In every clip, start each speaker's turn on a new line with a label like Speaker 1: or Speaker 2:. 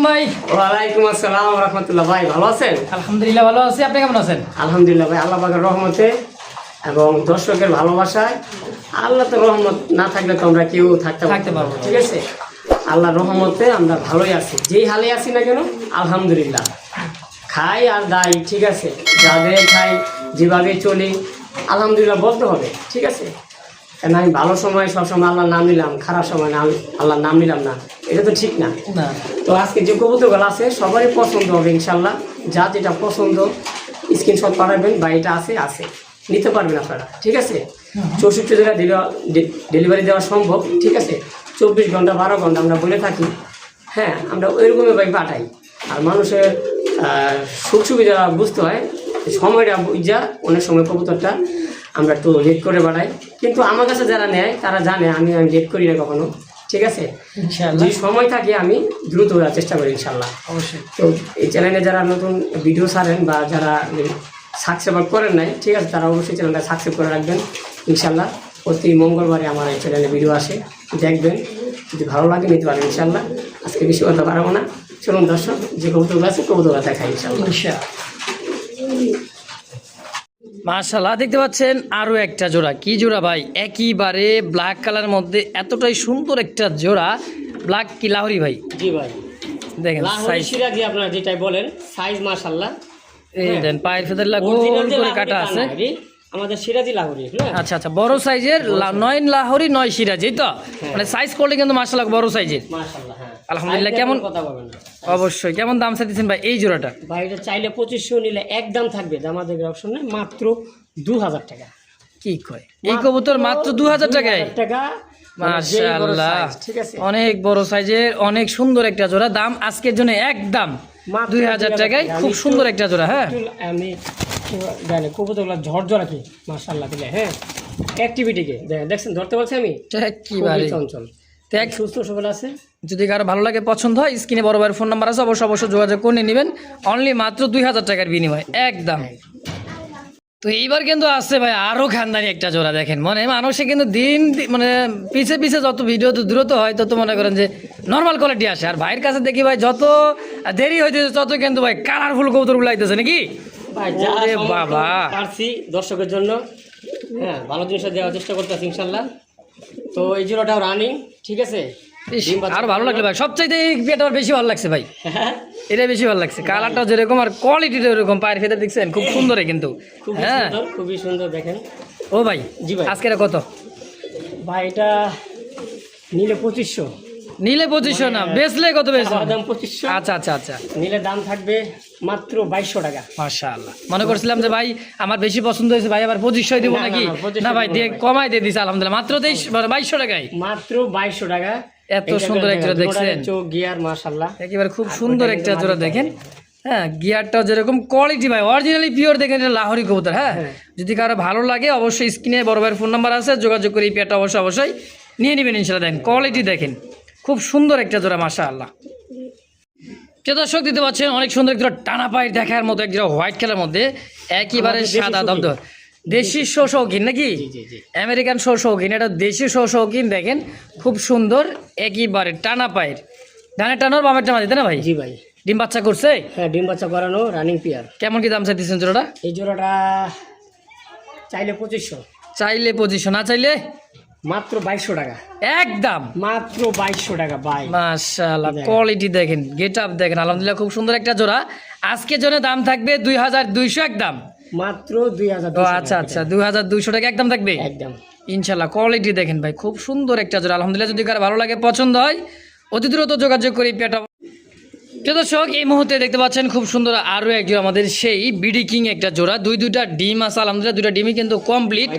Speaker 1: ভাই।
Speaker 2: ওয়ালাইকুম আসসালাম ওয়া রাহমাতুল্লাহ। ভাই ভালো আছেন?
Speaker 1: আলহামদুলিল্লাহ ভালো আছি, আপনি কেমন আছেন?
Speaker 2: আলহামদুলিল্লাহ ভাই, আল্লাহ পাকের রহমতে এবং দর্শকের ভালোবাসায়। আল্লাহ তো রহমত না থাকলে তো আমরা কেউ থাকতে পারবো, ঠিক আছে? আল্লাহর রহমতে আমরা ভালোই আছি, যেই হালে আছি না কেন আলহামদুলিল্লাহ। খাই আর দাই, ঠিক আছে, যাদের খাই যেভাবে চলি আলহামদুলিল্লাহ বলতে হবে, ঠিক আছে? কেন আমি ভালো সময় সবসময় আল্লাহর নাম নিলাম, খারাপ সময় আল্লাহর নাম নিলাম না, এটা তো ঠিক না। তো আজকে যে কবুতরগুলো আছে সবারই পছন্দ হবে ইনশাল্লাহ। যা যেটা পছন্দ স্ক্রিনশট পাঠাবেন বা এটা আছে নিতে পারবেন আপনারা, ঠিক আছে? 64 জেলা ডেলিভারি দেওয়া সম্ভব, ঠিক আছে? 24 ঘন্টা 12 ঘন্টা আমরা বলে থাকি, হ্যাঁ আমরা ওইরকমই ভাই পাঠাই। আর মানুষের সুখ সুবিধা বুঝতে হয়, সময়টা বুঝা অনেক সময় কবুতরটা আমরা একটু লেট করে বাড়াই, কিন্তু আমার কাছে যারা নেয় তারা জানে আমি লেট করি না কখনো, ঠিক আছে? যে সময় থাকে আমি দ্রুত করার চেষ্টা করি ইনশাল্লাহ, অবশ্যই। তো এই চ্যানেলে যারা নতুন ভিডিও ছাড়েন বা যারা সাবস্ক্রাইব করেন নাই, ঠিক আছে, তারা অবশ্যই চ্যানেলটা সাবস্ক্রাইব করে রাখবেন ইনশাল্লাহ। প্রতি মঙ্গলবারে আমার এই চ্যানেলে ভিডিও আসে, দেখবেন, যদি ভালো লাগে নিতে পারেন ইনশাল্লাহ। আজকে বেশি কথা পারবো না, চলুন দর্শক যে কবুতরগুলো আছে কবুতরগুলো দেখাই ইনশাল্লাহ।
Speaker 1: মাশাআল্লাহ, দেখতে পাচ্ছেন আরো একটা জোড়া। কি জোড়া ভাই? একইবারে ব্ল্যাক কালার মধ্যে এতটাই সুন্দর একটা জোড়া। ব্ল্যাক কি লাহোরি ভাই?
Speaker 2: জি ভাই,
Speaker 1: দেখেন সাইজ,
Speaker 2: সিরাজি আপনারা যেটাই বলেন, সাইজ মাশাআল্লাহ।
Speaker 1: এই দেন পায়ের ফেদারলা গোল করে কাটা আছে,
Speaker 2: আমাদের সিরাজি লাহোরি।
Speaker 1: আচ্ছা আচ্ছা, বড় সাইজের 9 লাহোরি 9 সিরাজি, তো মানে সাইজ করলে কিন্তু মাশাআল্লাহ বড় সাইজের,
Speaker 2: মাশাআল্লাহ। হ্যাঁ
Speaker 1: আলহামদুলিল্লাহ। কেমন কথা বলবেন? অবশ্যই। কেমন দাম চাইতেছেন ভাই এই জোড়াটা?
Speaker 2: ভাই এটা চাইলে 2500 নিলে একদম থাকবে, আমাদের অপশন নেই, মাত্র 2000 টাকা।
Speaker 1: কি কয় এই কবুতর? মাত্র 2000 টাকায়? মাশাআল্লাহ,
Speaker 2: ঠিক আছে,
Speaker 1: অনেক বড় সাইজের, অনেক সুন্দর একটা জোড়া। দাম আজকের জন্য একদম 2000 টাকায়, খুব সুন্দর একটা জোড়া। হ্যাঁ
Speaker 2: আমি জানি কবুতরগুলো ঝরঝরা কি মাশাআল্লাহ দিলে। হ্যাঁ অ্যাক্টিভিটিকে দেখছেন, ধরতে পারছি আমি
Speaker 1: একেবারে
Speaker 2: চঞ্চল, এক সুস্থ সবল আছে।
Speaker 1: যদি কারো ভালো লাগে, পছন্দ হয়, স্ক্রিনে বড় ভাইয়ের ফোন নাম্বার আছে, অবশ্যই যোগাযোগ করে নেবেন। অনলি মাত্র 2000 টাকার বিনিময় একদম। তো এইবার কিন্তু আসছে ভাই আরো খানদানি একটা জোড়া। দেখেন মনে মানুষে কিন্তু দিন মানে পিছে যত ভিডিও দ্রুত হয় তত মনে করেন যে নর্মাল কোয়ালিটি আসে। আর ভাইয়ের কাছে দেখি ভাই যত দেরি হইতেছে তত কিন্তু ভাই কালারফুল কবুতরগুলো আইতেছে নাকি
Speaker 2: ভাই? বাবা পারছি দর্শকের জন্য, হ্যাঁ ভালো জিনিস দেওয়ার চেষ্টা করতেছি ইনশাল্লাহ। তো এই জোড়াটাও রানিং, ঠিক আছে?
Speaker 1: আরো ভালো লাগলো ভাই, সবচাইতে এটা বেশি ভালো লাগছে ভাই, এটা বেশি ভালো লাগছে। কালারটা যেরকম আর কোয়ালিটিটা এরকম, পায়ের ফেদার দেখছেন খুব সুন্দর কিন্তু, হ্যাঁ
Speaker 2: খুবই সুন্দর। দেখেন
Speaker 1: ও ভাই, জি ভাই আজকে কত
Speaker 2: ভাই? এটা নিলে 2500।
Speaker 1: নিলে 2500 না, বেচলে কত বেচবেন?
Speaker 2: দাম 2500।
Speaker 1: আচ্ছা আচ্ছা আচ্ছা,
Speaker 2: নিলে দাম থাকবে মাত্র 2200 টাকা।
Speaker 1: মাশাআল্লাহ, মনে করছিলাম যে ভাই আমার বেশি পছন্দ হয়েছে ভাই আবার 2500 দিব নাকি, না ভাই দিয়ে কমাই দিয়ে দিছে আলহামদুলিল্লাহ, মাত্র 2200 টাকায়,
Speaker 2: মাত্র 2200 টাকা।
Speaker 1: এত সুন্দর একটা দেখছেন,
Speaker 2: চোখ গিয়ার মাশাআল্লাহ
Speaker 1: একেবারে খুব সুন্দর একটা জোড়া। দেখেন হ্যাঁ, গিয়ারটা যেরকম কোয়ালিটি ভাই, অরিজিনালি পিওর। দেখেন এটা লাহোরি কবুতর। হ্যাঁ যদি কারো ভালো লাগে অবশ্যই স্ক্রিনে বড় ভাইয়ের ফোন নাম্বার আছে, যোগাযোগ করে এই পেয়ারটা অবশ্যই নিয়ে নেবেন ইনশাআল্লাহ। দেখেন কোয়ালিটি দেখেন, খুব সুন্দর একটা জোড়া মাশাআল্লাহ। প্রিয় দর্শক দিতে পাচ্ছেন অনেক সুন্দর একটা টানা পায়ের দেখার মতো একটা হোয়াইট কালার মধ্যে, একেবারে সাদা দবদব দেশি শৌখিন নাকি আমেরিকান শৌখিন, এটা দেশি শৌখিন। দেখেন খুব সুন্দর, একেবারে টানা পায়ের, ডানের টানোর বামের টানা দিতে না ভাই?
Speaker 2: জি ভাই।
Speaker 1: ডিম বাচ্চা করছে?
Speaker 2: হ্যাঁ ডিম বাচ্চা করানো রানিং পেয়ার।
Speaker 1: কেমন কি দাম চাইতেছেন জোড়াটা?
Speaker 2: এই জোড়াটা চাইলে 2500,
Speaker 1: চাইলে 2500, না চাইলে
Speaker 2: মাত্র 2200 টাকা
Speaker 1: একদম,
Speaker 2: মাত্র 2200 টাকা ভাই। মাশাআল্লাহ,
Speaker 1: কোয়ালিটি দেখেন, গেট আপ দেখেন, আলহামদুলিল্লাহ খুব সুন্দর একটা জোড়া। আজকের জন্য দাম থাকবে 2200 একদম,
Speaker 2: মাত্র 2000।
Speaker 1: আচ্ছা আচ্ছা, 2200 টাকা একদম থাকবে
Speaker 2: একদম
Speaker 1: ইনশাল্লাহ। কোয়ালিটি দেখেন ভাই, খুব সুন্দর একটা জোড়া আলহামদুলিল্লাহ। যদি কারো ভালো লাগে, পছন্দ হয়, অতি দ্রুত যোগাযোগ করি পেটা। প্রিয় দর্শক এই মুহূর্তে দেখতে পাচ্ছেন খুব সুন্দর আরো এক জোড়া, আমাদের সেই বিডি কিং একটা জোড়া। দুইটা ডিম আছে আলহামদুলিল্লাহ, দুইটা ডিমই কিন্তু কমপ্লিট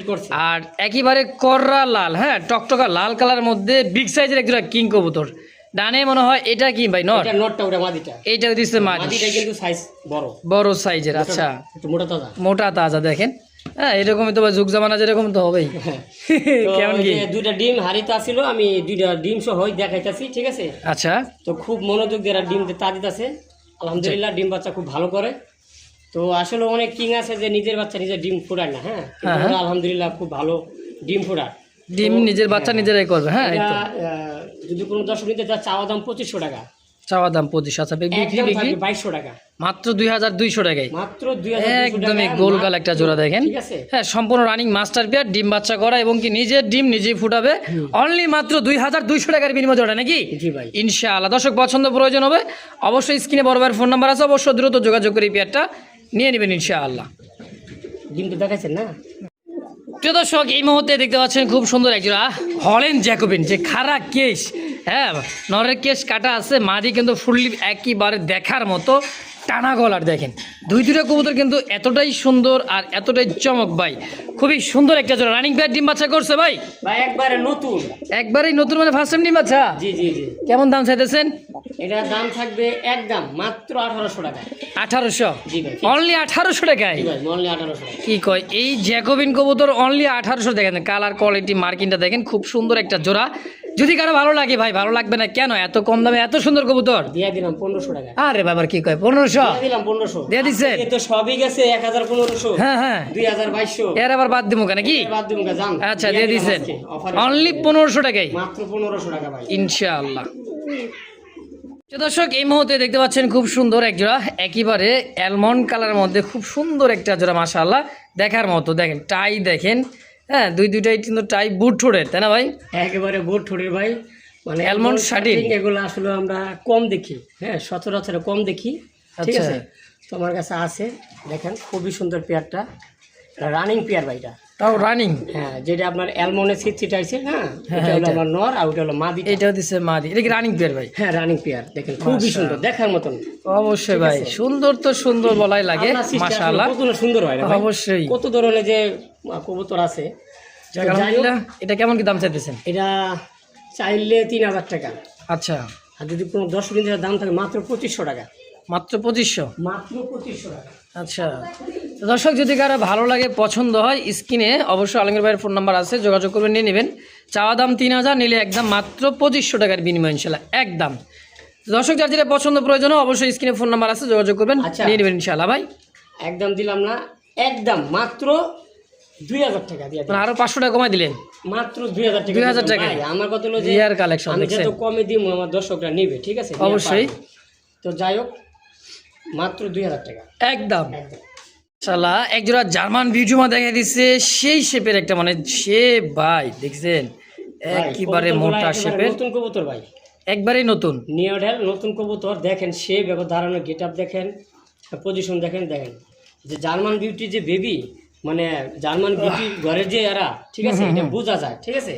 Speaker 1: করছে। আর একেবারে কররা লাল, হ্যাঁ টকটকা লাল কালার মধ্যে বিগ সাইজের এক জোড়া কিং কবুতর। ডানে মনে হয় এটা কি ভাই? নট, এটা নটটা, ওটা মাদিটা। এইটা দিচ্ছে মাদিটা, কিন্তু সাইজ বড় সাইজের। আচ্ছা, একটু মোটা তাজা দেখেন। হ্যাঁ এরকমই তো ভাই, যুগ জামানা যেরকম তো হবেই। কেমন কি? দুইটা ডিম হারিতে আসিল, আমি দুইটা ডিম সহ দেখাইতেছি, ঠিক আছে? আচ্ছা, তো খুব মনোযোগ দিয়ে ডিম তা দিতেছে আলহামদুলিল্লাহ। ডিম বাচ্চা খুব ভালো করে। তো আসলে অনেক কিং আছে যে নিজের বাচ্চা নিজের ডিম ফুটায় না, হ্যাঁ আলহামদুলিল্লাহ খুব ভালো ডিম ফুটায়, ডিম নিজের বাচ্চা নিজেরাই করবে। হ্যাঁ যদি কোনো দর্শক নিতে চাওয়া দাম 2500 টাকা, চাওয়া দাম 25। আচ্ছা বিক্রি
Speaker 2: একদম
Speaker 1: বিক্রি
Speaker 2: থাকবে 2200 টাকা,
Speaker 1: মাত্র 2200 টাকায়
Speaker 2: মাত্র 2200
Speaker 1: একদমই
Speaker 2: টাকা,
Speaker 1: গোলগাল একটা জোড়া দেখেন।
Speaker 2: ঠিক আছে।
Speaker 1: হ্যাঁ সম্পূর্ণ রানিং মাস্টার পেয়ার, ডিম বাচ্চা করা এবং কি নিজের ডিম নিজেই ফুটাবে। অনলি মাত্র 2200 টাকার বিনিময় জোড়া নাকি?
Speaker 2: জি ভাই।
Speaker 1: ইনশাআল্লাহ দর্শক পছন্দ প্রয়োজন হবে অবশ্যই স্ক্রিনে বড় ভাইয়ের ফোন নাম্বার আছে, অবশ্যই দ্রুত যোগাযোগ করে এই পেয়ারটা নিয়ে নেবেন ইনশাআল্লাহ।
Speaker 2: ডিম তো দেখাচ্ছেন না?
Speaker 1: প্রিয় দর্শক এই মুহূর্তে দেখতে পাচ্ছেন খুব সুন্দর একজোড়া হল্যান্ড জ্যাকোবিন, যে খাড়া কেশ, হ্যাঁ নরের কেশ কাটা আছে, মাদি কিন্তু ফুললি একেবারে দেখার মতো টানা গলার দেখেন। দুইটা কবুতর কিন্তু এতটাই সুন্দর আর এতটাই চমক ভাই, খুবই সুন্দর একটা জোড়া। রানিং পেয়ার ডিম বাচ্চা করছে ভাই?
Speaker 2: ভাই একবারে নতুন,
Speaker 1: একবারেই নতুন মানে ফার্স্ট টাইম ডিম বাচ্চা?
Speaker 2: জি জি জি।
Speaker 1: কেমন দাম চাইতেছেন?
Speaker 2: এটার দাম থাকবে একদম মাত্র 1800 টাকা।
Speaker 1: 1800?
Speaker 2: জি ভাই।
Speaker 1: অনলি 1800 টাকায়?
Speaker 2: জি ভাই, অনলি 1800 টাকা।
Speaker 1: কি কয়, এই জ্যাকোবিন কবুতর অনলি 1800 দেখেন, কালার কোয়ালিটি মার্কিংটা দেখেন, খুব সুন্দর একটা জোড়া। যদি কারো ভালো লাগে ভাই, ভালো লাগবে না কেন, এত কম দামে এত সুন্দর কবুতর
Speaker 2: দিয়ে দিলাম 1500 টাকা।
Speaker 1: আরে বাবার কি কয় 1500
Speaker 2: দিয়ে দিলাম 1500
Speaker 1: দিয়ে দিচ্ছেন?
Speaker 2: এই তো সবই গেছে 1500,
Speaker 1: হ্যাঁ হ্যাঁ
Speaker 2: 2200,
Speaker 1: এর আবার বাদ দিব কেন কি?
Speaker 2: বাদ দিমু গা, জান।
Speaker 1: আচ্ছা দিয়ে
Speaker 2: দিলাম
Speaker 1: দিচ্ছেন
Speaker 2: আজকে অফারে।
Speaker 1: অনলি 1500 টাকায়
Speaker 2: মাত্র 1500 টাকা ভাই।
Speaker 1: ইনশাআল্লাহ। তো দর্শক এই মুহূর্তে দেখতে পাচ্ছেন খুব সুন্দর এক জোড়া, একেবারে অ্যালমন্ড কালারের মধ্যে খুব সুন্দর একটা জোড়া মাশাআল্লাহ দেখার মতো। দেখেন টাই দেখেন, হ্যাঁ দুইটাই কিন্তু টাই বুট ঠোঁটের, তাই না ভাই?
Speaker 2: একেবারে বোট ঠোঁটের ভাই, মানে
Speaker 1: অ্যালমন্ড শার্টিং
Speaker 2: এগুলো আসলে আমরা কম দেখি, হ্যাঁ সচরাচর কম দেখি, ঠিক
Speaker 1: আচ্ছা।
Speaker 2: আছে। তোমার কাছে আছে, দেখেন খুবই সুন্দর পেয়ারটা, রানিং পেয়ার ভাই এটা।
Speaker 1: তাও রানিং?
Speaker 2: হ্যাঁ, যেটা আপনার অ্যালমন্ডের সিটটা আছে, হ্যাঁ
Speaker 1: হ্যাঁ,
Speaker 2: এটা হলো
Speaker 1: এটা।
Speaker 2: আমার নর আর ওটা হলো মাদি।
Speaker 1: এইটাও দিচ্ছে মাদি, এটা কি রানিং পেয়ার ভাই?
Speaker 2: হ্যাঁ রানিং পেয়ার, দেখেন খুবই সুন্দর দেখার মতন।
Speaker 1: অবশ্যই ভাই, সুন্দর তো সুন্দর বলাই লাগে
Speaker 2: আপনার সৃষ্টি আসলে
Speaker 1: মাশাআল্লাহ।
Speaker 2: কত না সুন্দর হয় না ভাই?
Speaker 1: অবশ্যই।
Speaker 2: কত ধরনের যে কবুতর আছে।
Speaker 1: যাক,
Speaker 2: তো যাই হোক,
Speaker 1: আলহামদুলিল্লাহ। এটা কেমন কি দাম চাইতেছেন?
Speaker 2: এটা চাইলে 3000 টাকা,
Speaker 1: আচ্ছা
Speaker 2: আর যদি কোনো 10 দিনের দাম থাকে মাত্র 2500 টাকা।
Speaker 1: মাত্র 2500?
Speaker 2: মাত্র 2500 টাকা।
Speaker 1: আচ্ছা তো দর্শক যদি কারো ভালো লাগে পছন্দ হয় স্ক্রিনে অবশ্যই আলমগীর ভাইয়ের ফোন নাম্বার আছে, যোগাযোগ করবেন, নিয়ে নেবেন। চাওয়া দাম 3000, নিলে একদম মাত্র 2500 টাকার বিনিময় ইনশাল্লাহ একদম। দর্শক যার যেটা পছন্দ প্রয়োজন অবশ্যই স্ক্রিনে ফোন নাম্বার আছে, যোগাযোগ করবেন,
Speaker 2: আচ্ছা।
Speaker 1: নিয়ে নেবেন ইনশাল্লাহ ভাই।
Speaker 2: একদম দিলাম না, একদম মাত্র 2000 টাকা দিয়ে দিলাম।
Speaker 1: মানে আরো 500 টাকা কমাই দিলেন?
Speaker 2: মাত্র 2000 টাকা।
Speaker 1: 2000 টাকা?
Speaker 2: ভাই, আমার কথা হলো যে
Speaker 1: রিয়ার কালেকশন
Speaker 2: আমি
Speaker 1: দেখছেন?
Speaker 2: যত কমে দিব আমার দর্শকরা নিবে, ঠিক আছে? নিয়ে
Speaker 1: অবশ্যই।
Speaker 2: পারবে। তো যাই হোক, মাত্র 2000 টাকা
Speaker 1: একদম।
Speaker 2: একদম।
Speaker 1: শালা একজোড়া জার্মান বিউটিমা দেখা দিচ্ছে, সেই শেপের একটা মানে শেপ ভাই, দেখছেন একেবারে
Speaker 2: কবুতরগুলা
Speaker 1: মোটা
Speaker 2: একেবারে
Speaker 1: শেপের,
Speaker 2: নতুন কবুতর ভাই,
Speaker 1: একবারেই নতুন।
Speaker 2: নিওডেল নতুন কবুতর, দেখেন শেপ এবং দাঁড়ানো গেটআপ দেখেন, পজিশন দেখেন, দেখেন যে জার্মান বিউটি যে বেবি, মানে জার্মান বিউটি ঘরের যে এরা, ঠিক আছে, এটা বোঝা যায়, ঠিক আছে।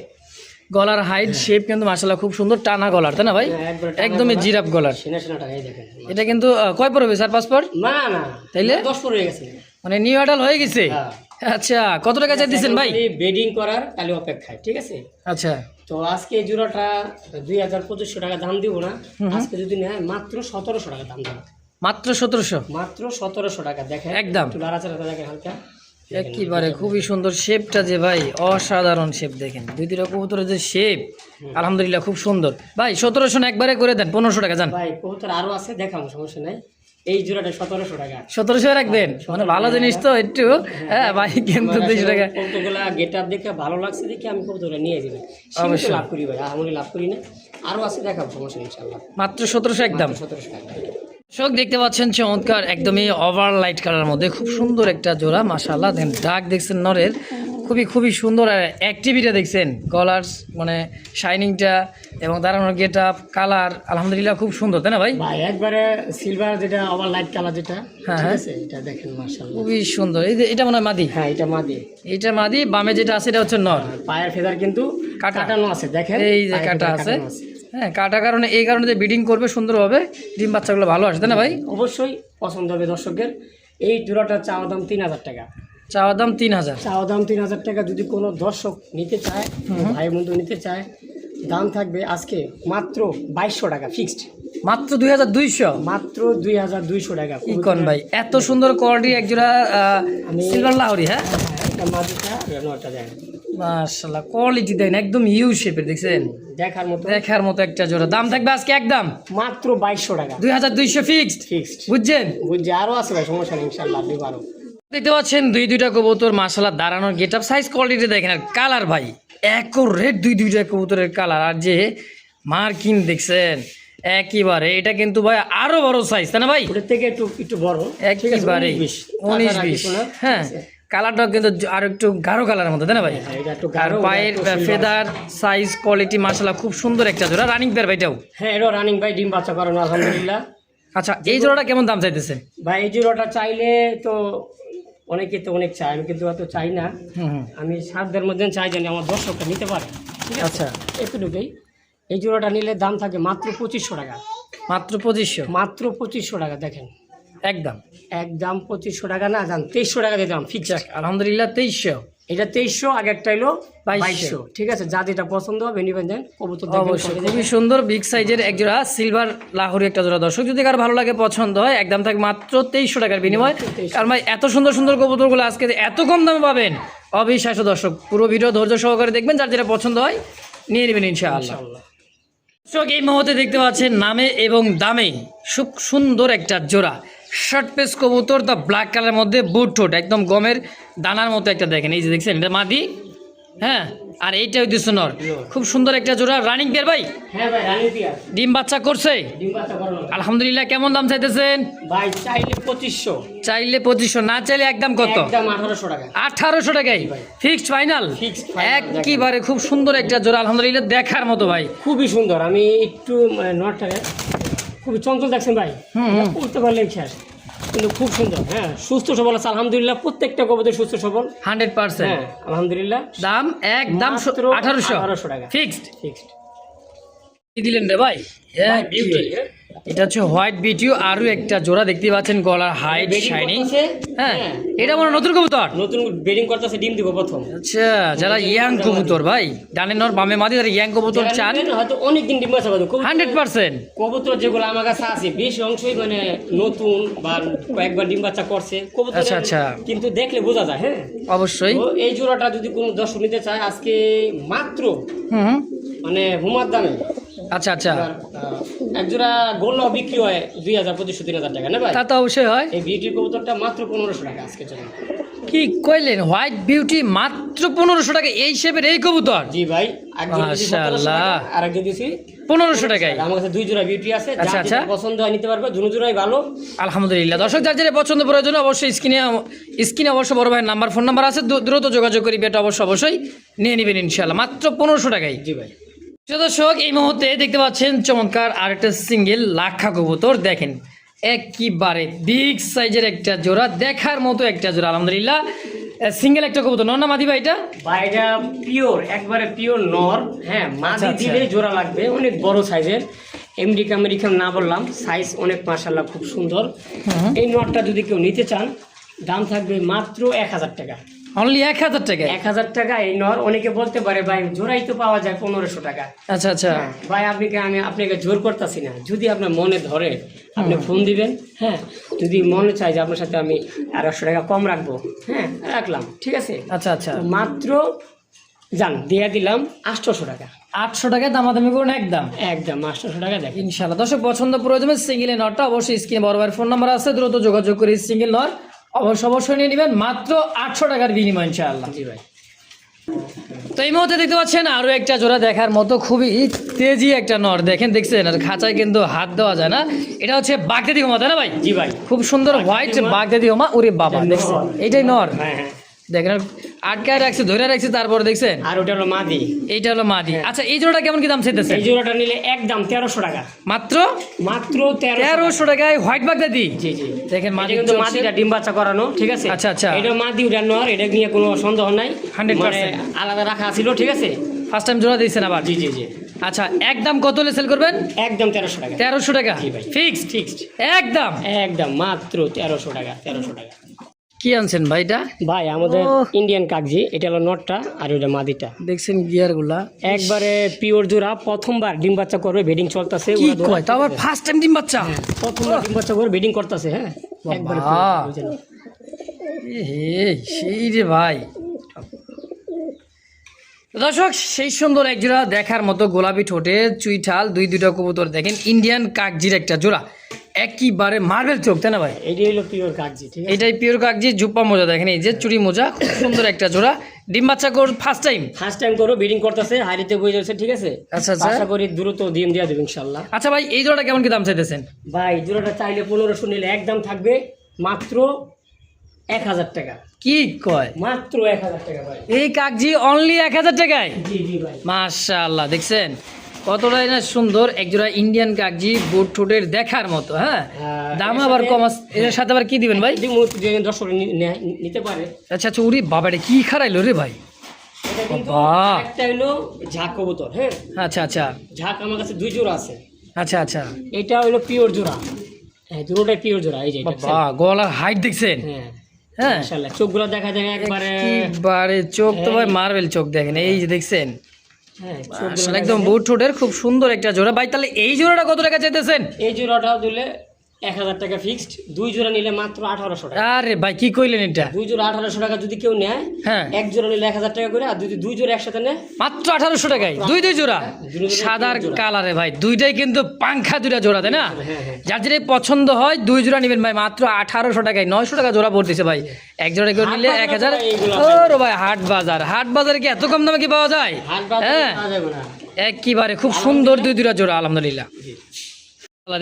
Speaker 1: গলার হাইট শেপ কিন্তু মাশাআল্লাহ খুব সুন্দর, টানা গলার, তাই না ভাই?
Speaker 2: হ্যাঁ, একবারে টানা
Speaker 1: একদমই
Speaker 2: গলা।
Speaker 1: জিরাফ গলার।
Speaker 2: সেনা সেনা টাকাই দেখেন।
Speaker 1: এটা কিন্তু কয় পড়বে, 4-5 পর?
Speaker 2: না না,
Speaker 1: তাইলে?
Speaker 2: 10 পর হয়ে গেছে।
Speaker 1: মানে নিউ অ্যাডাল হয়ে গেছে?
Speaker 2: হ্যাঁ।
Speaker 1: আচ্ছা কত টাকা চাই দিচ্ছেন ভাই?
Speaker 2: বেডিং করার তাহলে অপেক্ষায়, ঠিক আছে।
Speaker 1: আচ্ছা
Speaker 2: তো আজকে এই জোড়াটা 2500 টাকা দাম দিব না, আজকে যদি নেয় মাত্র 1700 টাকা দাম দেবো।
Speaker 1: মাত্র 1700?
Speaker 2: মাত্র 1700 টাকা, দেখেন
Speaker 1: একদম।
Speaker 2: একটু লাড়াচাড়া দেখেন হালকা,
Speaker 1: একেবারে খুবই সুন্দর শেপটা যে ভাই, অসাধারণ শেপ দেখেন, দুইটা কবুতরের যে শেপ আলহামদুলিল্লাহ খুব সুন্দর ভাই। 1700 না একবারে করে দেন, 1500 টাকা যান
Speaker 2: ভাই। কবুতর আরো আছে, দেখাবো, সমস্যা নাই। এই জোড়াটা 1700 টাকা।
Speaker 1: 1700 রাখবেন? মানে ভালো জিনিস তো একটু, হ্যাঁ ভাই কিন্তু 200 টাকা।
Speaker 2: কবুতরগুলা গেটআপ দেখে ভালো লাগছে দেখে আমি কবুতরটা নিয়ে যাবো,
Speaker 1: অবশ্যই।
Speaker 2: লাভ করি ভাই, আমি লাভ করি না। আরো আছে, দেখাবো, সমস্যা নেই ইনশাআল্লাহ।
Speaker 1: মাত্র 1700 একদম।
Speaker 2: 1700 টাকা।
Speaker 1: শোক দেখতে পাচ্ছেন চমৎকার একদমই ওভার লাইট কালারের মধ্যে খুব সুন্দর একটা জোড়া মাশাআল্লাহ। দেখেন ডাক দেখছেন নরের, খুবই সুন্দর। আর অ্যাক্টিভিটা দেখছেন, গলার মানে শাইনিংটা এবং দাঁড়ানোর গেট আপ কালার আলহামদুলিল্লাহ খুব সুন্দর, তাই না ভাই?
Speaker 2: ভাই একবারে সিলভার, যেটা ওভার লাইট কালার, যেটা
Speaker 1: হ্যাঁ,
Speaker 2: ঠিক
Speaker 1: হ্যাঁ।
Speaker 2: আছে, এটা দেখেন মাশাআল্লাহ
Speaker 1: খুবই সুন্দর। এই যে এটা মনে হয় মাদি?
Speaker 2: হ্যাঁ এটা মাদি।
Speaker 1: এইটা মাদি, বামে যেটা আছে এটা হচ্ছে নর।
Speaker 2: পায়ের ফেদার কিন্তু কাটানো আছে, দেখেন
Speaker 1: এই যে
Speaker 2: পায়ের
Speaker 1: কাটা
Speaker 2: ফেদার
Speaker 1: আছে,
Speaker 2: কাটানো আছে।
Speaker 1: হ্যাঁ কাটা কারণে, এই কারণে যে ব্রিডিং করবে সুন্দরভাবে, ডিম বাচ্চাগুলো ভালো আসে, তাই না ভাই?
Speaker 2: অবশ্যই পছন্দ হবে দর্শকের। এই জোড়াটা চাওয়া দাম 3000 টাকা।
Speaker 1: চাওয়া দাম 3000?
Speaker 2: চাওয়া দাম 3000 টাকা। যদি কোনো দর্শক নিতে চায়, ভাই বন্ধু নিতে চায়, দাম থাকবে আজকে মাত্র 2200 টাকা ফিক্সড।
Speaker 1: মাত্র 2200?
Speaker 2: মাত্র 2200 টাকা।
Speaker 1: কি কোন ভাই, এত সুন্দর কোয়ালিটি একজোড়া সিলভার লাহোরি? হ্যাঁ
Speaker 2: এটা মাদিটা, নটা দেন
Speaker 1: মাশাআল্লাহ, কোয়ালিটি দেখেন একদম ইউ শেপের, দেখছেন
Speaker 2: দেখার মতো
Speaker 1: একটা জোড়া। দাম থাকবে আজকে একদম
Speaker 2: মাত্র 2200 টাকা
Speaker 1: 2200 ফিক্সড,
Speaker 2: ফিক্সড।
Speaker 1: বুঝছেন?
Speaker 2: বুঝছি, আরো আছে ভাই, সমস্যা নেই ইনশাআল্লাহ, আপনি পারো।
Speaker 1: দেখতে পাচ্ছেন দুইটা কবুতর মাশাআল্লাহ, দাঁড়ানোর গেটআপ সাইজ কোয়ালিটি দেখেন, আর কালার ভাই একো রেড, দুইটা কবুতরের কালার, আর যে মার্কিন দেখছেন একেবারে এটা কিন্তু ভাই আরো বড় সাইজ তাই না ভাই?
Speaker 2: ওটার থেকে একটু একটু বড়, ঠিক আছে,
Speaker 1: একেবারে 19-20 হ্যাঁ, কালারটা কিন্তু আর একটু গাঢ় কালারের মধ্যে তাই না ভাই?
Speaker 2: হ্যাঁ, এটা একটু
Speaker 1: আর
Speaker 2: গাঢ়,
Speaker 1: পায়ের
Speaker 2: এটা একটু
Speaker 1: ফেদার সাইজ কোয়ালিটি মাশাআল্লাহ খুব সুন্দর একটা জোড়া, রানিং পেয়ার ভাইটাও।
Speaker 2: হ্যাঁ, এটা রানিং ভাই, ডিম বাচ্চা করানো আলহামদুলিল্লাহ।
Speaker 1: আচ্ছা এই জোড়াটা কেমন দাম চাইতেছেন
Speaker 2: ভাই এই জোড়াটা চাইলে তো অনেকে তো অনেক চায়, আমি কিন্তু অত চাই না। আমি সাধ্যের মধ্যে চাই জানি আমার দর্শকটা নিতে পারে, ঠিক আছে?
Speaker 1: আচ্ছা
Speaker 2: এতটুকুই। এই জোড়াটা নিলে দাম থাকে মাত্র 2500 টাকা,
Speaker 1: মাত্র 2500,
Speaker 2: মাত্র 2500 টাকা। দেখেন
Speaker 1: একদম
Speaker 2: একদম 2500 টাকা না, দাম 2300 টাকা দিতাম ফিক্স।
Speaker 1: আলহামদুলিল্লাহ 2300,
Speaker 2: এটা 2300, আগেরটা হলো
Speaker 1: 2200,
Speaker 2: 2200, ঠিক আছে? যা যেটা পছন্দ হবে নিবেন। দেন কবুতর দেখেন,
Speaker 1: অবশ্যই খুবই সুন্দর বিগ সাইজের এক জোড়া সিলভার লাহোরি একটা জোড়া। দর্শক যদি কার ভালো লাগে পছন্দ হয় একদম থাকে মাত্র 2300 টাকার বিনিময়। কারণ ভাই এত সুন্দর সুন্দর কবুতরগুলো আজকে এত কম দামে পাবেন অবিশ্বাস্য। দর্শক পুরো ভিডিও ধৈর্য সহকারে দেখবেন, যার যেটা পছন্দ হয় নিয়ে নেবেন ইনশাআল্লাহ।
Speaker 2: ইনশাআল্লাহ।
Speaker 1: দর্শক এই মুহূর্তে দেখতে পাচ্ছেন নামে এবং দামে খুব সুন্দর একটা জোড়া শার্ট পেস কবুতর, দা ব্ল্যাক কালারের মধ্যে বুট ঠোঁট একদম গমের দানার মতো একটা দেখেন, এই যে দেখছেন এটা মাদি, হ্যাঁ, আর এইটা হইতেছে নর। খুব সুন্দর একটা জোড়া রানিং পেয়ার ভাই।
Speaker 2: হ্যাঁ ভাই, রানিং পিয়ার,
Speaker 1: ডিম বাচ্চা করছে
Speaker 2: ডিম বাচ্চা করানো।
Speaker 1: আলহামদুলিল্লাহ। কেমন দাম চাইতেছেন
Speaker 2: ভাই চাইলে 2500,
Speaker 1: চাইলে 2500, না চাইলে একদম কত?
Speaker 2: একদম 1800 টাকা।
Speaker 1: 1800 টাকায় ফিক্সড ফাইনাল।
Speaker 2: Fixed final,
Speaker 1: একবারে খুব সুন্দর একটা জোড়া আলহামদুলিল্লাহ, দেখার মতো ভাই।
Speaker 2: খুবই সুন্দর। আমি একটু নটটাকে খুবই চঞ্চল দেখছেন ভাই, উঠতে পারলে শেষ, কিন্তু খুব সুন্দর। হ্যাঁ, সুস্থ সবল আছে আলহামদুলিল্লাহ, প্রত্যেকটা কবুতর সুস্থ সবল।
Speaker 1: 100%।
Speaker 2: হ্যাঁ আলহামদুলিল্লাহ।
Speaker 1: দাম একদম
Speaker 2: মাত্র
Speaker 1: 1800
Speaker 2: টাকা
Speaker 1: ফিক্সড।
Speaker 2: ফিক্সড।
Speaker 1: কি দিলেন রে ভাই?
Speaker 2: বিউটি
Speaker 1: এটা হচ্ছে হোয়াইট বিউটি, আরো একটা জোড়া দেখতে পাচ্ছেন, গলার হাইট শাইনিং। হ্যাঁ, এটা মনে হয় নতুন কবুতর,
Speaker 2: নতুন বেডিং করতেছে, ডিম দিব প্রথম।
Speaker 1: আচ্ছা যারা ইয়াং কবুতর ভাই, ডানে নর বামে মাদি, যারা ইয়াং কবুতর চান
Speaker 2: হয়তো অনেকদিন ডিম বাচ্চা পাবে
Speaker 1: 100%।
Speaker 2: কবুতর যেগুলো আমার কাছে আছে বেশ অংশই মানে নতুন বা কয়েকবার ডিম বাচ্চা করছে কবুতর।
Speaker 1: আচ্ছা আচ্ছা,
Speaker 2: কিন্তু দেখলে বোঝা যায়। হ্যাঁ
Speaker 1: অবশ্যই।
Speaker 2: তো এই জোড়াটা যদি কোনো দর্শক নিতে চায় আজকে মাত্র
Speaker 1: হুম,
Speaker 2: মানে হুমার দামে,
Speaker 1: আচ্ছা আচ্ছা,
Speaker 2: এক জোড়া গোল্লাও বিক্রি হয় 2500-3000 টাকা না ভাই?
Speaker 1: তা তো অবশ্যই হয়।
Speaker 2: এই বিউটির কবুতরটা মাত্র 1500 টাকা আজকের জন্য।
Speaker 1: কি কইলেন? হোয়াইট বিউটি মাত্র 1500 টাকা এই শেপের এই কবুতর?
Speaker 2: জি ভাই, একজন দিছি 1700
Speaker 1: মাশাআল্লাহ,
Speaker 2: টাকা, আর একজন দিছি
Speaker 1: 1500 টাকায়।
Speaker 2: আমার কাছে দুই জোড়া বিউটি আছে,
Speaker 1: আচ্ছা,
Speaker 2: যা
Speaker 1: আচ্ছা।
Speaker 2: যেটা পছন্দ হয় নিতে পারবে, দুটো জোড়াই ভালো।
Speaker 1: আলহামদুলিল্লাহ। দর্শক যার যেটা পছন্দ প্রয়োজন অবশ্যই স্ক্রিনে অবশ্য বড় ভাইয়ের নাম্বার, ফোন নাম্বার আছে, দ্রুত যোগাযোগ করি, এটা অবশ্যই নিয়ে নেবেন ইনশাআল্লাহ মাত্র 1500 টাকায়।
Speaker 2: জি ভাই।
Speaker 1: প্রিয় দর্শক এই মুহূর্তে দেখতে পাচ্ছেন চমৎকার আরেকটা সিঙ্গেল লাক্ষা কবুতর, দেখেন একেবারে বিগ সাইজের একটা জোড়া, দেখার মতো একটা জোড়া আলহামদুলিল্লাহ। সিঙ্গেল একটা কবুতর, নর না মাদি ভাই এটা?
Speaker 2: ভাই এটা পিওর, একবারে পিওর নর। হ্যাঁ, মাদি
Speaker 1: আচ্ছা।
Speaker 2: দিলে জোড়া লাগবে, অনেক বড় সাইজের। আমেরিকান না বললাম, সাইজ অনেক মাশাআল্লাহ খুব সুন্দর। এই নরটা যদি কেউ নিতে চান দাম থাকবে মাত্র 1000 টাকা।
Speaker 1: অনলি 1000 টাকা?
Speaker 2: 1000 টাকা এই নর। অনেকে বলতে পারে ভাই জোড়াই তো পাওয়া যায় 1500 টাকা।
Speaker 1: আচ্ছা আচ্ছা,
Speaker 2: ভাই আমি আপনাকে জোর করতেছি না, যদি আপনার মনে ধরে আপনি ফোন দিবেন। হ্যাঁ, যদি মনে চায় যে আপনার সাথে আমি 100 টাকা কম রাখবো, হ্যাঁ রাখলাম, ঠিক আছে।
Speaker 1: আচ্ছা আচ্ছা,
Speaker 2: তো মাত্র যান দিয়ে দিলাম 800 টাকা।
Speaker 1: 800 টাকায় দামাদামি করুন একদম
Speaker 2: একদম 800 টাকা দেখেন
Speaker 1: ইনশাআল্লাহ। দর্শক পছন্দ প্রয়োজনে সিঙ্গেল নটটা অবশ্যই স্ক্রিনে বড় ভাইয়ের ফোন নাম্বার আছে, দ্রুত যোগাযোগ করে সিঙ্গেল নট অবশ্যই নিয়ে নেবেন মাত্র 800 টাকার বিনিময় ইনশাআল্লাহ।
Speaker 2: জি ভাই।
Speaker 1: তো এই মুহূর্তে দেখতে পাচ্ছেন আরো একটা জোড়া দেখার মতো, খুবই তেজি একটা নর, দেখছেন, আর খাঁচায় কিন্তু হাত দেওয়া যায় না। এটা হচ্ছে বাগদাদি হোমা তাই না ভাই?
Speaker 2: জি ভাই।
Speaker 1: খুব সুন্দর হোয়াইট বাগদাদি হোমা। ওরে বাবা, দেখছেন এইটাই নর?
Speaker 2: হ্যাঁ হ্যাঁ,
Speaker 1: দেখেন আটকায় রাখছে, ধরে রাখছে, তারপর দেখছেন
Speaker 2: আর ওটা হলো মাদি।
Speaker 1: এইটা হলো মাদি। আচ্ছা এই জোড়াটা কেমন কি দাম চাইতেছে?
Speaker 2: এই জোড়াটা নিলে একদম 1300 টাকা,
Speaker 1: মাত্র
Speaker 2: মাত্র
Speaker 1: 1300 টাকায় হোয়াইট বাগদাদি।
Speaker 2: জি জি,
Speaker 1: দেখেন
Speaker 2: এটা
Speaker 1: মাদি
Speaker 2: কিন্তু মাদিটা ডিম বাচ্চা করানো, ঠিক আছে।
Speaker 1: আচ্ছা, আচ্ছা।
Speaker 2: এটা মাদি ওটা নর, এটা নিয়ে কোনো সন্দেহ নাই,
Speaker 1: 100%
Speaker 2: আলাদা রাখা ছিল, ঠিক আছে।
Speaker 1: ফার্স্ট টাইম জোড়া দিয়েছেন আবার?
Speaker 2: জি জি জি।
Speaker 1: আচ্ছা একদম কত হলে সেল করবেন?
Speaker 2: একদম 1300 টাকা।
Speaker 1: 1300 টাকা
Speaker 2: জি ভাই।
Speaker 1: ফিক্সড?
Speaker 2: ফিক্সড
Speaker 1: একদম
Speaker 2: একদম মাত্র 1300 টাকা। 1300 টাকা।
Speaker 1: কি আনছেন ভাইটা?
Speaker 2: ভাই আমাদের
Speaker 1: ওহ।
Speaker 2: ইন্ডিয়ান কাগজি, এটা হলো নটটা আর ওটা মাদিটা।
Speaker 1: দেখছেন গিয়ার গুলা
Speaker 2: একবারে পিওর জোড়া, প্রথমবার ডিম বাচ্চা করবে, বেডিং চলতেছে।
Speaker 1: কি কয়, তা আবার ফার্স্ট টাইম ডিম বাচ্চা?
Speaker 2: প্রথমবার ডিম বাচ্চা করে বেডিং করতেছে। হ্যাঁ, একবারে
Speaker 1: বাবা।
Speaker 2: pure, বুঝলেন?
Speaker 1: সেই রে ভাই। দর্শক সেই সুন্দর এক জোড়া দেখার মতো গোলাপি ঠোঁটে চুইঠাল দুইটা কবুতর, দেখেন ইন্ডিয়ান কাগজির একটা জোড়া, একইবারে মার্বেল চোখ তাই না ভাই?
Speaker 2: এইটাই হলো পিওর কাগজি, ঠিক আছে।
Speaker 1: এটাই পিওর কাগজি, জুপ্পা মোজা দেখেন, এই যে চুরি মোজা, খুব সুন্দর একটা জোড়া, ডিম বাচ্চা ফার্স্ট টাইম?
Speaker 2: ফার্স্ট টাইম করো, ব্রিডিং করতেছে, হাইরিতে বই যাচ্ছে, ঠিক আছে।
Speaker 1: আচ্ছা আচ্ছা
Speaker 2: আশা করি দ্রুত ডিম দিয়ে দেবে ইনশাআল্লাহ।
Speaker 1: আচ্ছা ভাই এই জোড়াটা কেমন কি দাম চাইতেছেন?
Speaker 2: ভাই জোড়াটা চাইলে 1500 নিলে একদম থাকবে মাত্র 1000 টাকা।
Speaker 1: কি কয়?
Speaker 2: মাত্র 1000 টাকা ভাই।
Speaker 1: এই কাকজি অনলি 1000 টাকায়?
Speaker 2: জি জি ভাই।
Speaker 1: মাশাআল্লাহ, দেখছেন কতটাই না সুন্দর একজোড়া ইন্ডিয়ান কাকজি, বুট ঠোঁটের দেখার মতো। হ্যাঁ, দাম আবার কম এর সাথে আবার কি দিবেন ভাই?
Speaker 2: দর্শক নিতে পারে।
Speaker 1: আচ্ছা আচ্ছা, উরি বাবারে কি খারাইলো রে ভাই।
Speaker 2: এটা কিন্তু
Speaker 1: বাহ।
Speaker 2: একটা হলো ঝাঁক কবুতর। হ্যাঁ
Speaker 1: আচ্ছা আচ্ছা
Speaker 2: ঝাঁক আমার কাছে 2 জোড়া আছে।
Speaker 1: আচ্ছা আচ্ছা,
Speaker 2: এটা হলো পিওর জোড়া। হ্যাঁ দুটোটাই পিওর জোড়া। এই যে এটা
Speaker 1: বাহ, গলার হাইট দেখছেন?
Speaker 2: হ্যাঁ
Speaker 1: হ্যাঁ
Speaker 2: মাশাআল্লাহ, চোখগুলো দেখা যায় একবারে
Speaker 1: চোখ তো ভাই মার্বেল চোখ, দেখেন এই যে দেখছেন।
Speaker 2: হ্যাঁ
Speaker 1: আসলে একদম বুট ঠোঁটের খুব সুন্দর একটা জোড়া। ভাই তাহলে এই জোড়াটা কত টাকা চাইতেছেন?
Speaker 2: এই জোড়াটাও দিলে 1000 টাকা ফিক্সড। 2 জোড়া নিলে মাত্র 1800 টাকা।
Speaker 1: আরে ভাই কি কইলেন এটা?
Speaker 2: 2 জোড়া 1800 টাকা যদি কেউ নেয়,
Speaker 1: হ্যাঁ
Speaker 2: এক জোড়া নিলে 1000 টাকা করে, আর যদি 2 জোড়া একসাথে নেয়
Speaker 1: মাত্র 1800 টাকায় দুই জোড়া সাদার কালারে। ভাই দুইটাই কিন্তু পাংখা দুইটা জোড়া, তাই না?
Speaker 2: হ্যাঁ হ্যাঁ
Speaker 1: যার যেটা পছন্দ হয় 2 জোড়া নেবেন ভাই, মাত্র 1800 টাকায়। 900 টাকা জোড়া পড়তেছে ভাই, এক জোড়া কেউ নিলে 1000। ও ভাই হাট বাজারে কি এত কম দামে কি পাওয়া যায়?
Speaker 2: হাট বাজারে
Speaker 1: হ্যাঁ
Speaker 2: পাওয়া যাবে না।
Speaker 1: একেবারে খুব সুন্দর দুইটা জোড়া আলহামদুলিল্লাহ।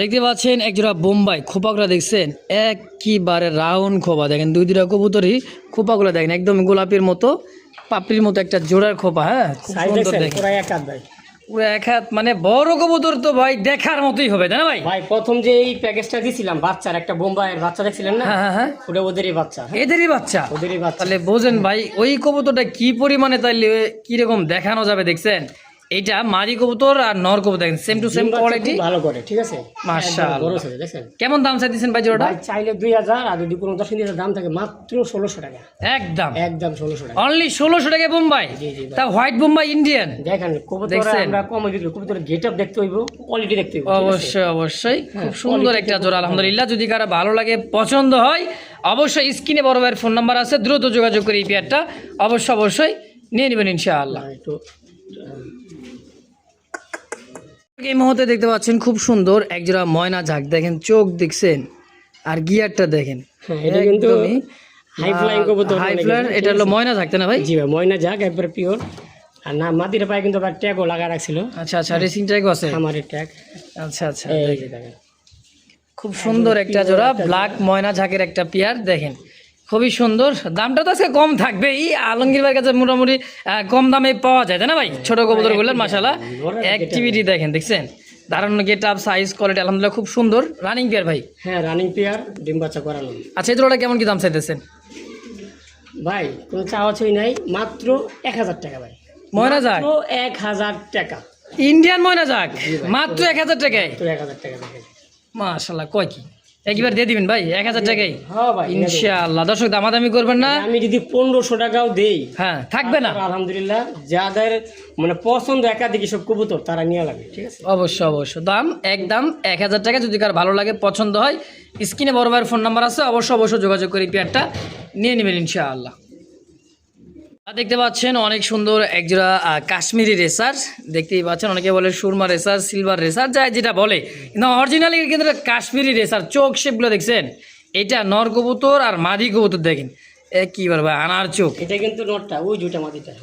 Speaker 1: দেখতে পাচ্ছেন এক জোড়া বোম্বাই খোপাগুলো, দেখছেন একেবারে রাউন্ড খোপা। দেখেন দুইটা কবুতরই খোপাগুলো দেখেন একদম গোলাপির মতো, পাপড়ির মতো একটা জোড়ার খোপা। হ্যাঁ খুব
Speaker 2: সাইজ
Speaker 1: সুন্দর
Speaker 2: দেখছেন
Speaker 1: দেখেন,
Speaker 2: পুরো এক হাত ভাই।
Speaker 1: পুরো এক হাত, মানে বড় কবুতর তো ভাই দেখার মতোই হবে, তাই না ভাই?
Speaker 2: ভাই প্রথম যে এই প্যাকেজটা দিছিলাম বাচ্চার, একটা বোম্বাইয়ের বাচ্চা দেখছিলেন না?
Speaker 1: হ্যাঁ হ্যাঁ হ্যাঁ,
Speaker 2: ওটা ওদেরই বাচ্চা।
Speaker 1: এদেরই বাচ্চা?
Speaker 2: ওদেরই বাচ্চা।
Speaker 1: তাহলে বোঝেন ভাই ওই কবুতরটা কি পরিমাণে তাইলে কিরকম দেখানো যাবে। দেখছেন এইটা মাদি কবুতর আর নর কবুতর, দেখেন সেম টু সেম কোয়ালিটি,
Speaker 2: ভালো করে, ঠিক আছে।
Speaker 1: মাশাআল্লাহ।
Speaker 2: বড় সাইজ দেখছেন।
Speaker 1: কেমন দাম চাইতেছেন ভাই জোড়াটা?
Speaker 2: ভাই চাইলে 2000, আর যদি কোনো দর্শন দিতে দাম থাকে মাত্র 1600 টাকা।
Speaker 1: একদম
Speaker 2: একদম 1600 টাকা।
Speaker 1: অনলি 1600 টাকায় বোম্বাই।
Speaker 2: জি জি ভাই।
Speaker 1: তা হোয়াইট বোম্বাই ইন্ডিয়ান
Speaker 2: দেখেন কবুতর
Speaker 1: দেখছেন?
Speaker 2: আমরা কম বিক্রি, কবুতরের গেটআপ দেখতে হইব, কোয়ালিটি দেখতে হইব।
Speaker 1: অবশ্যই অবশ্যই, খুব সুন্দর একটা জোড়া আলহামদুলিল্লাহ। যদি কারো ভালো লাগে পছন্দ হয় অবশ্যই স্ক্রিনে বড় ভাইয়ের ফোন নাম্বার আছে, দ্রুত যোগাযোগ করে এই পেয়ারটা অবশ্যই নিয়ে নেবেন ইনশাআল্লাহ।
Speaker 2: একটু
Speaker 1: এই মুহূর্তে দেখতে পাচ্ছেন খুব সুন্দর এক জোড়া ময়না ঝাঁক, দেখেন চোখ দেখছেন আর গিয়ারটা দেখেন,
Speaker 2: হ্যাঁ, এটা কিন্তু
Speaker 1: একদমই
Speaker 2: হাই ফ্লাইং কবুতর।
Speaker 1: High flyer. এটা হলো ময়না ঝাঁক, তাই না ভাই?
Speaker 2: জি ভাই ময়না যাক একবারে পিওর। আর না মাটির পায়ে কিন্তু আবার ট্যাগও লাগা রাখছিল,
Speaker 1: আচ্ছা আচ্ছা, রেসিং ট্যাগও আছে?
Speaker 2: আমার ট্যাগ।
Speaker 1: আচ্ছা আচ্ছা,
Speaker 2: এই যে দেখেন
Speaker 1: খুব সুন্দর একটা জোড়া ব্ল্যাক ময়না ঝাঁকের একটা পেয়ার, দেখেন খুবই সুন্দর। দামটা তো আজকে কম থাকবে, এই আলমগীর ভাইয়ের কাছে মোটামুটি কম দামে পাওয়া যায়, তাই না ভাই? ছোট কবুতর গুলো মাশাআল্লাহ অ্যাক্টিভিটি দেখেন, দেখছেন দারুণ গেট আপ, সাইজ, কোয়ালিটি আলহামদুলিল্লাহ খুব সুন্দর। রানিং পেয়ার ভাই?
Speaker 2: হ্যাঁ রানিং পেয়ার, ডিম বাচ্চা করানো।
Speaker 1: আচ্ছা এই জোড়াটা কেমন কি দাম চাইতেছেন
Speaker 2: ভাই কোনো চাওয়া ছই নাই, মাত্র 1000 টাকা ভাই।
Speaker 1: ময়না ঝাঁক?
Speaker 2: 1000 টাকা
Speaker 1: ইন্ডিয়ান ময়না ঝাঁক মাত্র 1000 টাকায়?
Speaker 2: তো 1000 টাকা দেখেন।
Speaker 1: মাশাআল্লাহ, কয় কি একবার দিয়ে দিবেন ভাই 1000 টাকায়
Speaker 2: হ্যাঁ ভাই
Speaker 1: ইনশাআল্লাহ। দর্শক দামাদামি করবেন না,
Speaker 2: আমি যদি 1500 টাকাও দেই
Speaker 1: হ্যাঁ থাকবে না?
Speaker 2: তারপর আলহামদুলিল্লাহ যাদের মানে পছন্দ একাধিক সব কবুতর তারা নিয়ে লাগবে, ঠিক আছে।
Speaker 1: অবশ্যই দাম একদম 1000 টাকা। যদি কার ভালো লাগে পছন্দ হয় স্ক্রিনে বড় ভাইয়ের ফোন নাম্বার আছে, অবশ্যই যোগাযোগ করে পেয়ারটা নিয়ে নেবেন ইনশাআল্লাহ। আর দেখতে পাচ্ছেন অনেক সুন্দর একজোড়া কাশ্মীরি রেসার, দেখতেই পাচ্ছেন অনেকে বলে সুরমা রেসার, সিলভার রেসার, যা যেটা বলে, কিন্তু অরিজিনালি কিন্তু কাশ্মীরি রেসার। চোখ শেপগুলো দেখছেন, এটা নর কবুতর আর মাদি কবুতর, দেখেন কি বলবো আনার চোখ।
Speaker 2: এটা কিন্তু নটটা, ওই দুইটা মাটিটা।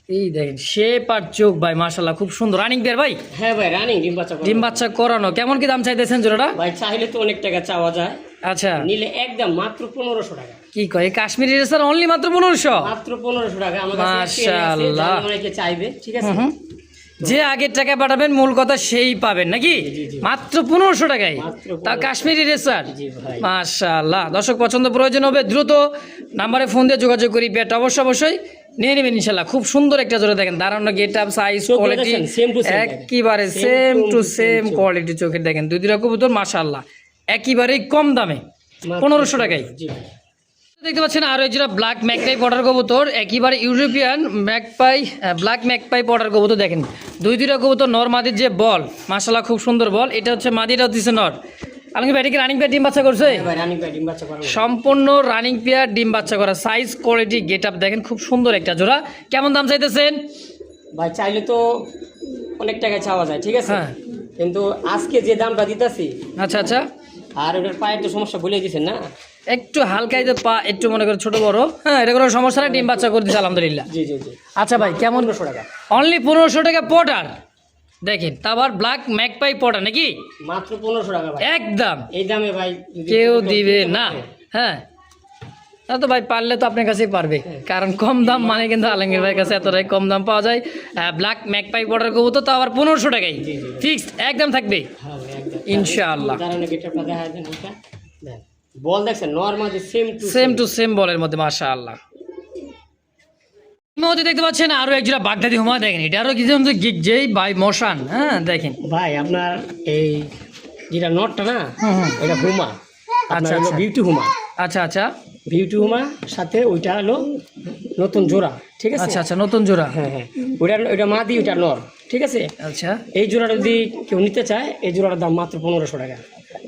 Speaker 1: এই দেখেন শেপ আর চোখ ভাই মাশাআল্লাহ খুব সুন্দর। রানিং পেয়ার ভাই?
Speaker 2: হ্যাঁ ভাই রানিং, ডিম বাচ্চা করানো।
Speaker 1: ডিম বাচ্চা করানো। কেমন কি দাম চাইতেছেন জোড়াটা?
Speaker 2: ভাই চাইলে তো অনেক টাকা চাওয়া যায়,
Speaker 1: আচ্ছা
Speaker 2: নিলে একদম মাত্র 1500 টাকা।
Speaker 1: কি কয় কাশ্মীরি রেসার অনলি মাত্র 1500?
Speaker 2: মাত্র 1500 টাকা। আমার কাছে
Speaker 1: মাশাআল্লাহ।
Speaker 2: অনেকে চাইবে, ঠিক আছে।
Speaker 1: যে আগের টাকা পাঠাবেন মূল কথা সেই পাবেন নাকি? মাত্র 1500 টাকায়, তা কাশ্মীরি রেসার।
Speaker 2: জি ভাই
Speaker 1: মাশাআল্লাহ। দর্শক পছন্দ প্রয়োজন হবে দ্রুত নাম্বারে ফোন দিয়ে যোগাযোগ করি, পেয়ারটা অবশ্যই নিয়ে নেবেন ইনশাআল্লাহ। খুব সুন্দর একটা জোড়া, দেখেন দারুণ গেট আপ, সাইজ, কোয়ালিটি একেবারে সেম টু সেম কোয়ালিটি চোখের, দেখেন দুইটা কবুতর মাশাআল্লাহ একেবারেই কম দামে 1500 টাকায়।
Speaker 2: জি
Speaker 1: দেখতে পাচ্ছেন আরো এই যেটা ব্ল্যাক ম্যাকপাই পটার কবুতর, একেবারে European magpie, black magpie Potter কবুতর, দেখেন দুইটা কবুতর নর মাদির যে বল মাশাআল্লাহ খুব সুন্দর বল। এটা হচ্ছে মাদিটা হচ্ছে নর। আলমগীর ভাই রানিং পেয়ার ডিম বাচ্চা করছে?
Speaker 2: ভাই রানিং পেয়ার ডিম বাচ্চা করানো।
Speaker 1: সম্পূর্ণ রানিং পেয়ার ডিম বাচ্চা করা, সাইজ, কোয়ালিটি, গেট আপ দেখেন খুব সুন্দর একটা জোড়া। কেমন দাম চাইতেছেন
Speaker 2: ভাই চাইলে তো অনেক টাকা চাওয়া যায়, ঠিক আছে,
Speaker 1: হ্যাঁ।
Speaker 2: কিন্তু আজকে যে দামটা দিতেছি,
Speaker 1: আচ্ছা আচ্ছা,
Speaker 2: আর ওটার পায়ের তো সমস্যা বলে দিয়েছেন না,
Speaker 1: একটু হালকাই তো পা একটু মনে করো ছোট বড়, হ্যাঁ এটা কোনো সমস্যা নেই, ডিম বাচ্চা করে দিচ্ছে আলহামদুলিল্লাহ।
Speaker 2: জি জি জি।
Speaker 1: আচ্ছা ভাই কেমন?
Speaker 2: 1500 টাকা,
Speaker 1: অনলি 1500 টাকা পটার, দেখেন তারপর ব্ল্যাক ম্যাকপাই পটার নাকি
Speaker 2: মাত্র 1500 টাকা ভাই,
Speaker 1: একদম
Speaker 2: এই দামে ভাই যদি
Speaker 1: কেউ
Speaker 2: কবুতর
Speaker 1: দিবে
Speaker 2: কিনতে
Speaker 1: না।
Speaker 2: পারে,
Speaker 1: হ্যাঁ তা তো ভাই পারলে তো আপনার কাছেই পারবে, কারণ কম দাম মানে কিন্তু আলমগীর ভাইয়ের কাছে এতটাই কম দাম পাওয়া যায়। ব্ল্যাক ম্যাকপাই পটার কবুতর তো আবার 1500 টাকাই ফিক্সড একদম থাকবে
Speaker 2: হ্যাঁ একদম
Speaker 1: ইনশাআল্লাহ।
Speaker 2: দাঁড়ানো গেটটা দেখা যায় এটা দেন, বল দেখছেন নরমাল
Speaker 1: সেম টু সেম বলের মধ্যে মাশাআল্লাহ। মধ্যে দেখতে পাচ্ছেন আরো এক জোড়া বাগদাদি হুমা, দেখেন এটা আরো কিছু যেই বাই মোশন, হ্যাঁ দেখেন
Speaker 2: ভাই আপনার এই যেটা নটটা না,
Speaker 1: হুম।
Speaker 2: এটা হুমা,
Speaker 1: আচ্ছা,
Speaker 2: আচ্ছা
Speaker 1: আচ্ছা।
Speaker 2: বিউটি হুমা,
Speaker 1: আচ্ছা আচ্ছা
Speaker 2: বিউটি হুমা সাথে ওইটা হলো নতুন জোড়া, ঠিক আছে?
Speaker 1: আচ্ছা আচ্ছা নতুন জোড়া,
Speaker 2: হ্যাঁ হ্যাঁ, ওইটা মাদি, ওইটা নর, ঠিক আছে?
Speaker 1: আচ্ছা
Speaker 2: এই জোড়াটা যদি কেউ নিতে চায়, এই জোড়াটার দাম মাত্র 1500 টাকা,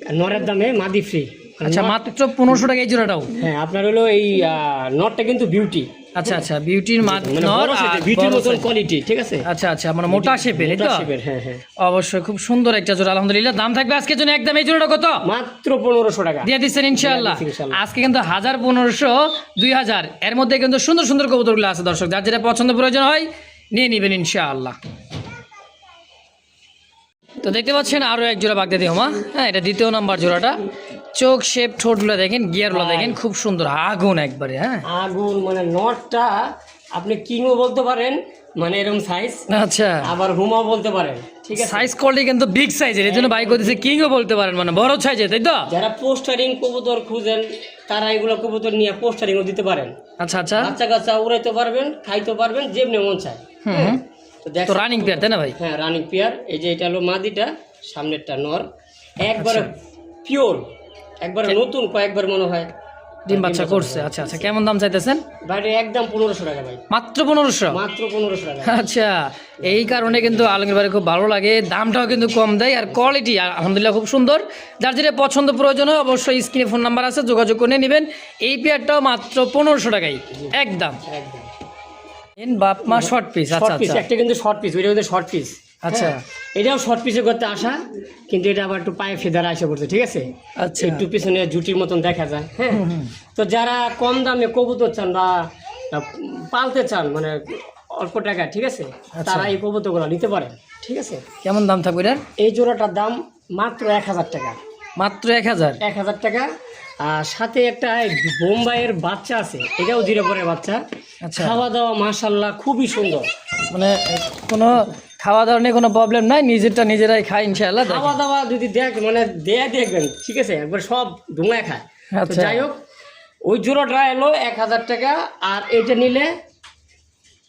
Speaker 2: আর নরের দামে মাদি ফ্রি।
Speaker 1: আচ্ছা মাত্র 1500 টাকা এই জোড়াটাও।
Speaker 2: হ্যাঁ আপনার হলো এই নটটা কিন্তু বিউটি,
Speaker 1: আচ্ছা আচ্ছা বিউটির
Speaker 2: মানে
Speaker 1: নর
Speaker 2: বড়
Speaker 1: আর
Speaker 2: সাইজের, বিউটির
Speaker 1: বড়
Speaker 2: মতন
Speaker 1: size।
Speaker 2: কোয়ালিটি, ঠিক আছে?
Speaker 1: আচ্ছা আচ্ছা মানে মোটা শেপের, এই তো
Speaker 2: মোটা shape-এর, হ্যাঁ হ্যাঁ,
Speaker 1: অবশ্যই খুব সুন্দর একটা জোড়া আলহামদুলিল্লাহ। দাম থাকবে আজকের জন্য একদম এই জোড়াটা কত?
Speaker 2: মাত্র 1500 টাকা
Speaker 1: দিয়ে দিচ্ছেন ইনশাআল্লাহ।
Speaker 2: দিয়ে দিচ্ছি ইনশাআল্লাহ।
Speaker 1: আজকে কিন্তু 1000, 1500, 2000 এর মধ্যে কিন্তু সুন্দর সুন্দর কবুতরগুলো আছে দর্শক, যার যেটা পছন্দ প্রয়োজন হয় নিয়ে নেবেন ইনশাআল্লাহ। তো দেখতে পাচ্ছেন আরো এক জোড়া বাগদাদি হুমা, হ্যাঁ এটা দ্বিতীয় নাম্বার জোড়াটা। চোখ শেপ ঠোঁটগুলো দেখেন, গিয়ারগুলো দেখেন খুব সুন্দর আগুন একবারে, হ্যাঁ
Speaker 2: আগুন, মানে নটটা আপনি কিংও বলতে পারেন, মানে এরকম সাইজ,
Speaker 1: আচ্ছা
Speaker 2: আবার হুমাও বলতে পারেন, ঠিক আছে?
Speaker 1: সাইজ কোয়ালিটি কিন্তু বিগ সাইজের, এই জন্য বাইক করতেছে কিংও বলতে পারেন, মানে বড় সাইজের, তাই তো?
Speaker 2: যারা পোস্টারিং কবুতর খুঁজেন তারা এগুলো কবুতর নিয়ে পোস্টারিংও দিতে পারেন,
Speaker 1: আচ্ছা আচ্ছা
Speaker 2: বাচ্চা কাচ্চা উড়াইতে পারবেন, খাইতে পারবেন, যেমনি মন চায়।
Speaker 1: হুম
Speaker 2: তো দেখ,
Speaker 1: তো রানিং পেয়ার তাই না ভাই?
Speaker 2: হ্যাঁ রানিং পেয়ার, এই যে এটা হলো মাদিটা, সামনেরটা নর, একবারে পিওর, একবারে নতুন, কয়েকবার মনে হয়
Speaker 1: ডিম বাচ্চা করছে। আচ্ছা আচ্ছা কেমন দাম চাইতেছেন?
Speaker 2: বাইরে একদম 1500 টাকা ভাই,
Speaker 1: মাত্র 1500?
Speaker 2: মাত্র 1500 টাকা।
Speaker 1: আচ্ছা এই কারণে কিন্তু আলমগীর ভাই খুব ভালো লাগে, দামটাও কিন্তু কম দেয় আর কোয়ালিটি আলহামদুলিল্লাহ খুব সুন্দর। যার যেটা পছন্দ প্রয়োজন হয় অবশ্যই স্ক্রিনে ফোন নাম্বার আছে, যোগাযোগ করে নেবেন। এই পেয়ারটাও মাত্র 1500 টাকাই একদম।
Speaker 2: একদম
Speaker 1: বাপ মা শর্ট পিস, আচ্ছা
Speaker 2: শর্ট পিস,
Speaker 1: আচ্ছা
Speaker 2: একটা কিন্তু শর্ট পিস, ওইটা কিন্তু শর্ট পিস,
Speaker 1: আচ্ছা
Speaker 2: এটাও শর্ট পিসে করতে আসা, কিন্তু এটা আবার একটু পায়ে ফেদার আসে পড়ছে, ঠিক আছে?
Speaker 1: আচ্ছা
Speaker 2: একটু পিছনে জুটির মতন দেখা যায়, হ্যাঁ। তো যারা কম দামে কবুতর চান বা পালতে চান, মানে অল্প টাকা, ঠিক আছে, তারা এই কবুতরগুলো নিতে পারেন, ঠিক আছে?
Speaker 1: কেমন দাম থাকবে এটার?
Speaker 2: এই জোড়াটার দাম মাত্র 1000 টাকা,
Speaker 1: মাত্র 1000?
Speaker 2: 1000 টাকা। আর সাথে একটা বোম্বাইয়ের বাচ্চা আছে, এটাও ধীরে পরে বাচ্চা,
Speaker 1: আচ্ছা
Speaker 2: খাওয়া দাওয়া মাশাল্লাহ খুবই সুন্দর,
Speaker 1: মানে কোনো খাওয়া দাওয়া নিয়ে কোনো প্রবলেম নাই, নিজেরটা নিজেরাই খায় ইনশাআল্লাহ। দেখেন।
Speaker 2: খাওয়া দাওয়া যদি মানে দেখবেন, ঠিক আছে, একবার সব ধুমায় খায়। তো
Speaker 1: আচ্ছা।
Speaker 2: যাই হোক, ওই জোড়াটা এলো 1000 টাকা, আর এটা নিলে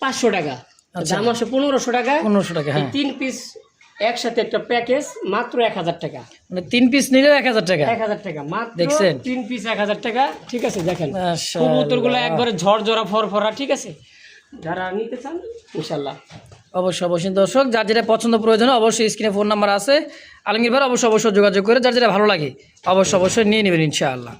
Speaker 2: 500 টাকা,
Speaker 1: আচ্ছা।
Speaker 2: দাম আসে 1500 টাকা।
Speaker 1: 1500 টাকা, হ্যাঁ
Speaker 2: 3 পিস একসাথে একটা প্যাকেজ, মাত্র 1000 টাকা,
Speaker 1: মানে 3 পিস নিলে 1000 টাকা।
Speaker 2: 1000 টাকা মাত্র,
Speaker 1: দেখছেন?
Speaker 2: 3 পিস 1000 টাকা, ঠিক আছে? দেখেন
Speaker 1: মাশাআল্লাহ।
Speaker 2: কবুতরগুলো একবারে ঝরঝরা ফরফরা, ঠিক আছে? যারা নিতে চান ইনশাল্লাহ
Speaker 1: অবশ্যই অবশ্যই দর্শক, যার যেটা পছন্দ প্রয়োজন হয় অবশ্যই স্ক্রিনে ফোন নাম্বার আছে, আলমগীর ভাই অবশ্যই যোগাযোগ করে যার যেটা ভালো লাগে অবশ্যই নিয়ে নেবেন ইনশাআল্লাহ।